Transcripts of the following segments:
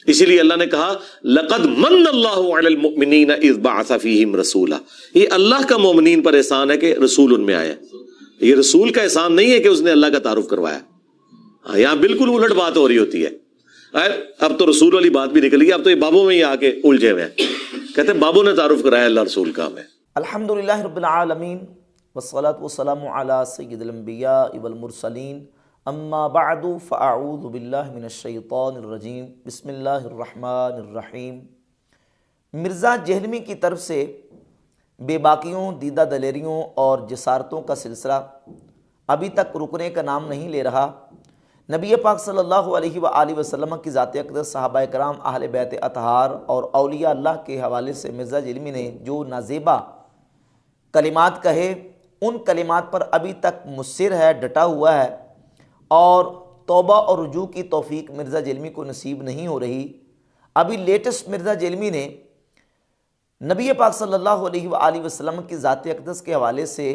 इसीलिए अल्लाह ने कहा लक़द मन्नल्लाहु अलल मुमिनीन इज़ बअसा फ़ीहिम रसूला। ये अल्लाह का मोमिनीन पर एहसान है कि रसूल उनमें आया। ये रसूल का एहसान नहीं है कि उसने अल्लाह का तारुफ करवाया। यहां बिल्कुल उलट बात हो रही होती है। अब तो रसूल वाली बात भी निकल गई, अब तो ये बाबों में ही आके उलझे हुए हैं। कहते हैं बाबों ने तारुफ कराया अल्लाह रसूल का हमें। अल्हम्दुलिल्लाह रब्बिल आलमीन वस्सलातु वस्सलामु अला सय्यिदिल अंबिया वल मुरसलीन अम्मा बअदु फ़अऊज़ु बिल्लाहि मिनश शैतानिर रजीम बिस्मिल्लाहिर रहमानिर रहीम। मिर्ज़ा जेहलमी की तरफ से बेबाकियों, दीदा दलेरियों और जसारतों का सिलसिला अभी तक रुकने का नाम नहीं ले रहा। नबी पाक सल्लल्लाहु अलैहि वसल्लम की ज़ात अक़दस, सहाबाए कराम, अहले बैत अतहार और औलिया अल्लाह के हवाले से मिर्ज़ा जेहलमी ने जो नाज़ेबा कलिमात कहे, उन कलिमात पर अभी तक मुस्सिर है, डटा हुआ है और तौबा और रुजू की तौफीक मिर्ज़ा जेहलमी को नसीब नहीं हो रही। अभी लेटेस्ट मिर्ज़ा जेहलमी ने नबी पाक सल्लल्लाहु अलैहि वसल्लम की ज़ात अक़दस के हवाले से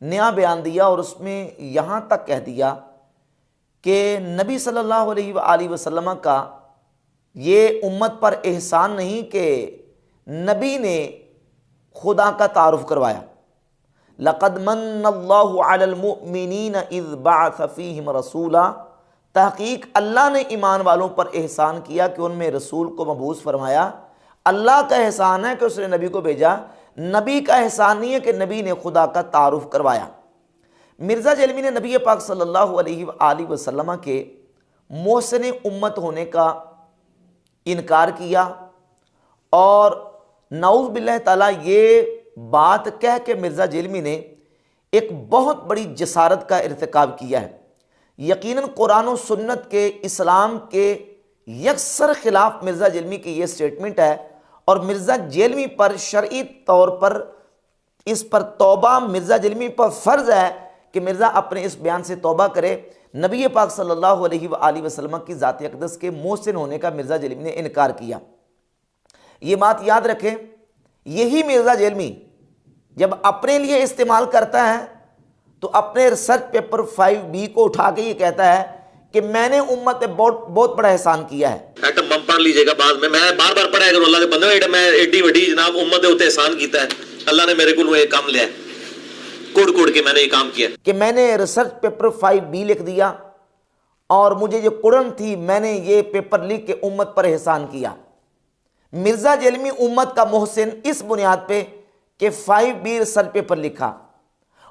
नया बयान दिया और उसमें यहाँ तक कह दिया कि नबी सल्लल्लाहु अलैहि वसल्लम का ये उम्मत पर एहसान नहीं कि नबी ने खुदा का तारुफ करवाया। लक़द मन्नल्लाहु अलल मुमिनीन इज़ बअसा फ़ीहिम रसूला। तहक़ीक़ अल्लाह ने ईमान वालों पर एहसान किया कि उनमें रसूल को मबूस फरमाया। अल्लाह का एहसान है कि उसने नबी को भेजा, नबी का एहसान नहीं है कि नबी ने खुदा का तारुफ करवाया। मिर्ज़ा जेहलमी ने नबी पाक सल्लल्लाहु अलैहि वसल्लम के मोहसिन उम्मत होने का इनकार किया और नऊज़ बिल्लाह ताला ये बात कह के मिर्ज़ा जेहलमी ने एक बहुत बड़ी जसारत का इर्तिकाब किया है। यकीनन कुरान और सुन्नत के, इस्लाम के यकसर खिलाफ मिर्ज़ा जेहलमी की ये स्टेटमेंट है और मिर्ज़ा जेहलमी पर शरई तौर पर इस पर तौबा मिर्ज़ा जेहलमी पर फ़र्ज़ है कि मिर्ज़ा अपने इस बयान से तौबा करे। नबी पाक सल्लल्लाहु अलैहि वसल्लम की ज़ात अक़दस के मोहसिन होने का मिर्ज़ा जेहलमी ने इनकार किया। ये बात याद रखें, यही मिर्ज़ा जेहलमी जब अपने लिए इस्तेमाल करता है तो अपने रिसर्च पेपर 5B को उठा के ये कहता है कि मैंने उम्मत पे बहुत बड़ा एहसान किया है। एटम बम पढ़ लीजिएगा बाद में, मैं बार बार पढ़ाया करूं अल्लाह के बंदे, मैं एडी वडी जनाब उम्मत दे उते एहसान कीता है, अल्लाह ने मेरे को ये काम लिया, कोड़ कोड़ के मैंने ये काम किया कि मैंने रिसर्च पेपर 5B लिख दिया और मुझे जो कुड़न थी मैंने ये पेपर लिख के उम्मत पर एहसान किया। मिर्ज़ा जेहलमी उम्मत का मोहसिन इस बुनियाद पे कि 5B रिसर्च पेपर लिखा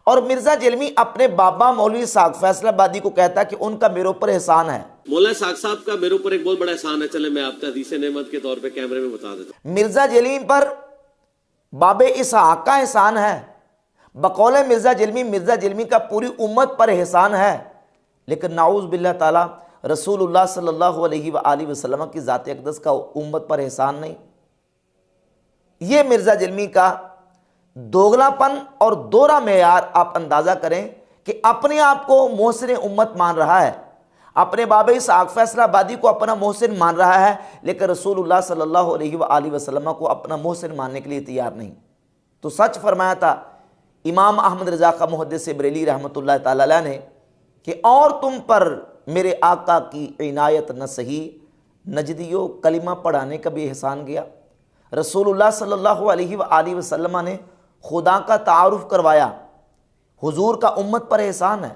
और मिर्ज़ा जेहलमी अपने बाबा मौलवी साक़ फैसलाबादी को कहता कि उनका मेरे ऊपर एहसान है। मौला साक़ साहब का मेरे ऊपर एक बहुत बड़ा एहसान है, चले मैं आपका हदीस नेमत के तौर पे कैमरे में बता देता हूं। मिर्ज़ा जेहलमी पर बाबे इसहाक़ का एहसान है, बकौल मिर्ज़ा जेहलमी का पूरी उम्मत पर एहसान है, लेकिन नाऊज़ बिल्लाह ताला रसूलुल्लाह सल्लल्लाहु अलैहि वसल्लम की ज़ात अक़दस का उम्मत पर एहसान नहीं। ये मिर्ज़ा जेहलमी का दोगलापन और दोहरा मेयार आप अंदाज़ा करें कि अपने आप को मोहसिन उम्मत मान रहा है, अपने बाबा इसहाक़ फैसलाबादी को अपना मोहसिन मान रहा है, लेकिन रसूलुल्लाह सल्लल्लाहु अलैहि वसल्लम को अपना मोहसिन मानने के लिए तैयार नहीं। तो सच फरमाया था इमाम अहमद रज़ा का मुहद्दिस बरेली रहमतुल्लाह ताला अलैह ने कि और तुम पर मेरे आका की इनायत न सही, नजदियों कलिमा पढ़ाने का भी एहसान गया। रसूलुल्लाह सल्लल्लाहु अलैहि वसल्लम ने खुदा का तारुफ करवाया, हुजूर का उम्मत पर एहसान है।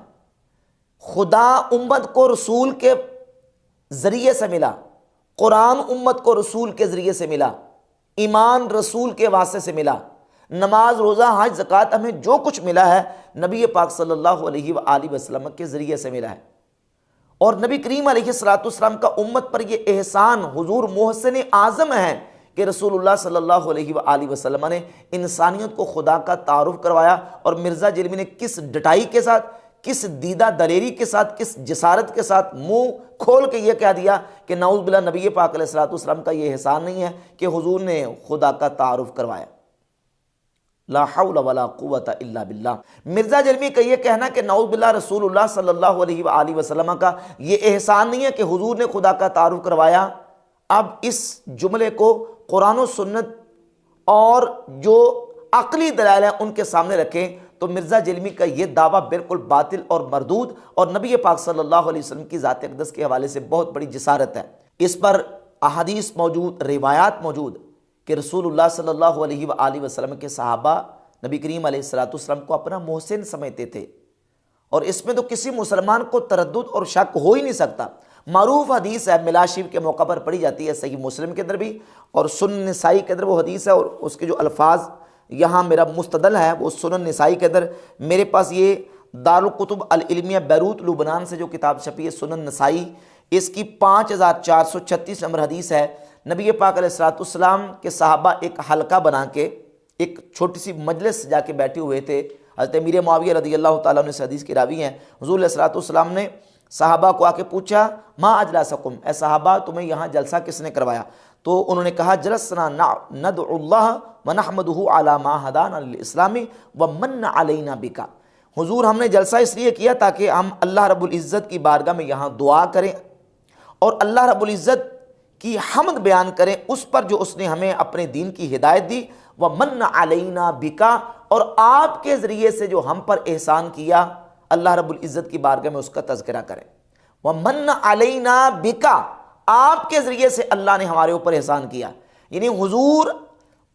खुदा उम्मत को रसूल के ज़रिए से मिला, कुरान उम्मत को रसूल के ज़रिए से मिला, ईमान रसूल के वास्ते से मिला, नमाज, रोज़ा, हज, ज़कात हमें जो कुछ मिला है नबी पाक सल्लल्लाहु अलैहि वसल्लम के ज़रिए से मिला है। और नबी करीम अलैहिस्सलातु वस्सलाम का उम्मत पर यह एहसान, हुजूर मोहसिन आज़म है कि रसूलुल्लाह सल्लल्लाहु अलैहि वसल्लम ने इंसानियत को खुदा का तारुफ करवाया। और मिर्ज़ा जेहलमी ने किस डटाई के साथ, किस दीदा दलेरी के साथ, किस जसारत के साथ मुंह खोल के ये कह दिया कि नाऊज़ बिल्लाह नबी पाक अलैहिस्सलातु वस्सलाम का ये एहसान नहीं है कि हुजूर ने खुदा का तारुफ करवाया। ला हौला वला कुव्वता इल्ला बिल्लाह। मिर्ज़ा जेहलमी का ये कहना कि नाऊज़ बिल्लाह रसूलुल्लाह सल्लल्लाहु अलैहि वसल्लम का ये एहसान नहीं है कि हुजूर ने खुदा का तारुफ करवाया। अब इस जुमले को कुरान और सुन्नत और जो अक़ली दलाइल हैं उनके सामने रखें तो मिर्ज़ा जेहलमी का ये दावा बिल्कुल बातिल और मरदूद और नबी पाक सल्लल्लाहु अलैहि वसल्लम की ज़ात अक़दस के हवाले से बहुत बड़ी जसारत है। इस पर अहादीस मौजूद, रिवायात मौजूद कि रसूलुल्लाह सल्लल्लाहु अलैहि वसल्लम के सहाबा नबी करीम अलैहिस्सलातु वस्सलाम को अपना मोहसिन समझते थे। और इसमें तो किसी मुसलमान को तरद्दुद और शक हो ही नहीं सकता। मारूफ हदीस है, मिलाद शरीफ के मौका पर पढ़ी जाती है, सही मुस्लिम के अंदर भी और सुनन निसाई के अंदर वो हदीस है। और उसके जो अल्फाज यहाँ मेरा मुस्तदल है वो सुनन निसाई के अंदर, मेरे पास ये दारुल कुतुब अल इल्मिया बैरूत लुबनान से जो किताब छपी है सुनन निसाई, इसकी 5436 नंबर हदीस है। नबी पाक अलैहिस्सलातु वस्सलाम के सहाबा एक हल्का बना के एक छोटी सी मजलिस जाके बैठे हुए थे। हज़रत अमीर मुआविया रज़ियल्लाहु ताला अन्हु से हदीस की रावी हैं। हुज़ूर अलैहिस्सलातु वस्सलाम ने सहाबा को आके पूछा, माँ अजलसकुम, ए सहाबा तुम्हें यहाँ जलसा किसने करवाया? तो उन्होंने कहा, जलसना नदउल्लाह व नहमदुहु अला मा हदाना लिल इस्लामी व मन्ना अलैना बिका। हुजूर हमने जलसा इसलिए किया ताकि हम अल्लाह रब्बुल इज़्ज़त की बारगाह में यहाँ दुआ करें और अल्लाह रब्बुल इज़्ज़त की हम्द बयान करें उस पर जो उसने हमें अपने दीन की हिदायत दी, व मन्ना अलैना बिका, और आपके ज़रिए से जो हम पर एहसान किया अल्लाह रब्बुल इज़्ज़त की बारगाह में उसका तज़किरा करें। व मन्ना अलैना बिका, आपके ज़रिए से अल्लाह ने हमारे ऊपर एहसान किया। यानी हुजूर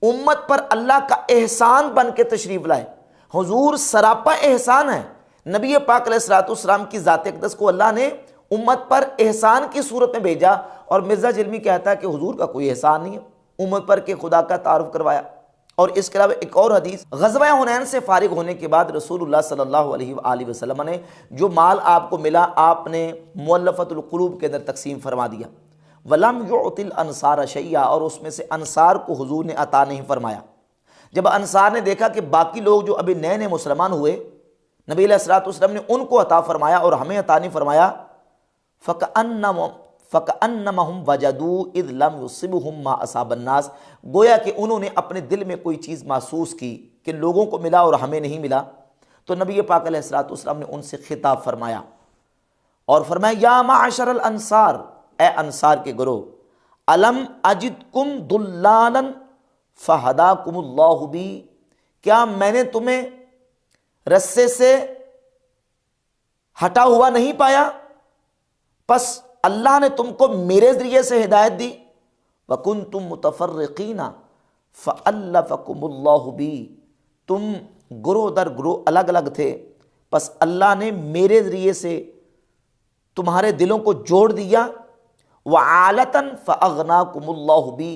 उम्मत पर अल्लाह का एहसान बन के तशरीफ़ लाए। हुजूर सरापा एहसान है। नबी पाक अलैहिस्सलातु वस्सलाम की ज़ात अक़दस को अल्लाह ने उम्मत पर एहसान की सूरत में भेजा। और मिर्ज़ा जिल्मी कहता है कि हुजूर का कोई एहसान नहीं है, उम्मत पर के खुदा का तारुफ करवाया। और इसके अलावा एक और हदीस, ग़ज़वा हुनैन से फारिग होने के बाद रसूलुल्लाह सल्लल्लाहु अलैहि वसल्लम ने जो माल आपको मिला आपने मुअल्लफ़तुल क़ुलूब के अंदर तकसीम फरमा दिया। वलम युतिल अंसार शैया, और उसमें से अंसार को हुजूर ने अता नहीं फरमाया। जब अंसार ने देखा कि बाकी लोग जो अभी नए नए मुसलमान हुए, नबी अलैहिस्सलातु वस्सलाम ने उनको अता फरमाया और हमें अता नहीं फरमाया। फ़कअन्नमहुम वजदू इज़ लम युसिबहुम मा असाबन नास, गोया कि उन्होंने अपने दिल में कोई चीज़ महसूस की कि लोगों को मिला और हमें नहीं मिला। तो नबी पाक अलैहिस्सलातु वस्सलाम ने उनसे खिताब फरमाया और फरमाया, या माअशरल अंसार, ए अंसार के ग्रोह, अलम अजिदकुम दुल्लालन फ़हदाकुमुल्लाहु बी, क्या मैंने तुम्हें रस्से से हटा हुआ नहीं पाया, बस अल्लाह ने तुमको मेरे ज़रिए से हिदायत दी। वकुंतुम मुतफर्रिकीना फ़अल्लफ़कुमुल्लाहु बी, तुम ग्रोह दर ग्रोह अलग अलग थे, बस अल्लाह ने मेरे ज़रिए से तुम्हारे दिलों को जोड़ दिया। वआलतन फ़अग़नाकुमुल्लाहु बी,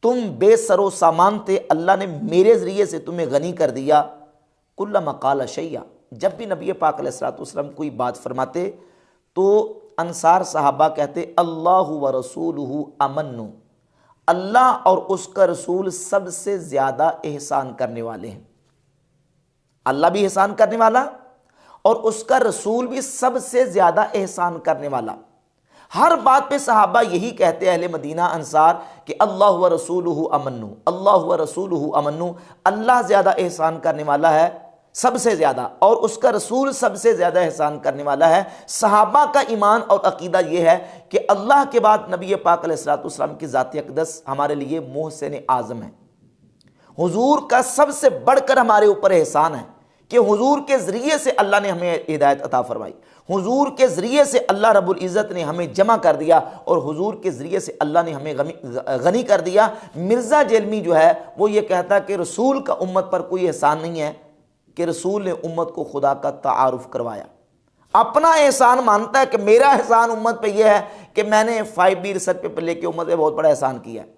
तुम बेसरो सामान थे, अल्लाह ने मेरे ज़रिए से तुम्हें गनी कर दिया। कुल्लमा क़ाल शैया, जब भी नबी पाक अलैहिस्सलातु वस्सलाम कोई बात फरमाते तो अंसार सहाबा कहते, अल्लाहु व रसूलुहु अमन्नु, अल्लाह और उसका रसूल सबसे ज़्यादा एहसान करने वाले हैं। अल्लाह भी एहसान करने वाला और उसका रसूल भी सबसे ज़्यादा एहसान करने वाला। हर बात पे सहाबा यही कहते अहले मदीना अंसार कि अल्लाह व रसूलुहु अमन्नु, अल्लाह व रसूलुहु अमन्नु, अल्लाह ज़्यादा एहसान करने वाला है सबसे ज़्यादा और उसका रसूल सबसे ज़्यादा एहसान करने वाला है। सहाबा का ईमान और अकीदा यह है कि अल्लाह के बाद नबी पाक अलैहिस्सलातु वस्सलाम की ज़ात अक़दस हमारे लिए मोहसिन आज़म है। हुजूर का सबसे बढ़कर हमारे ऊपर एहसान है कि हुजूर के ज़रिए से अल्लाह ने हमें हिदायत अता फरमाई, हुजूर के ज़रिए से अल्लाह रब्बुल इज़्ज़त ने हमें जमा कर दिया और हुजूर के ज़रिए से अल्लाह ने हमें गनी कर दिया। मिर्ज़ा जेलमी जो है वो ये कहता कि रसूल का उम्मत पर कोई एहसान नहीं है कि रसूल ने उम्मत को खुदा का तारुफ करवाया। अपना एहसान मानता है कि मेरा एहसान उम्मत पे यह है कि मैंने 5B रिसर्च पेपर लेके उम्मत पे बहुत बड़ा एहसान किया है।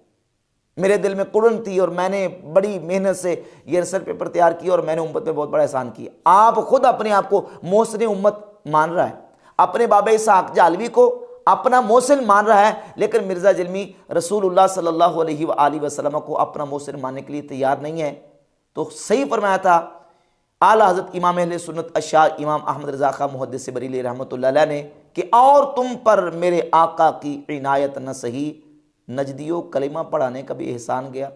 मेरे दिल में कुड़न थी और मैंने बड़ी मेहनत से ये रिसर्च पेपर तैयार किया और मैंने उम्मत पे बहुत बड़ा एहसान किया। आप खुद अपने आप को मोहसिन उम्मत मान रहा है, अपने बाबा इसहाक जालवी को अपना मोहसिन मान रहा है, लेकिन मिर्ज़ा जिल्मी रसूलुल्लाह सल्लल्लाहु अलैहि वसल्लम को अपना मोहसिन मानने के लिए तैयार नहीं है। तो सही फरमाया था आला हज़रत इमाम अहले सुन्नत अशाह इमाम अहमद रज़ा खां मुहद्दिस बरेली रहमतुल्लाह अलैह ने कि और तुम पर मेरे आका की इनायत न सही, नजदियों कलिमा पढ़ाने का भी एहसान गया।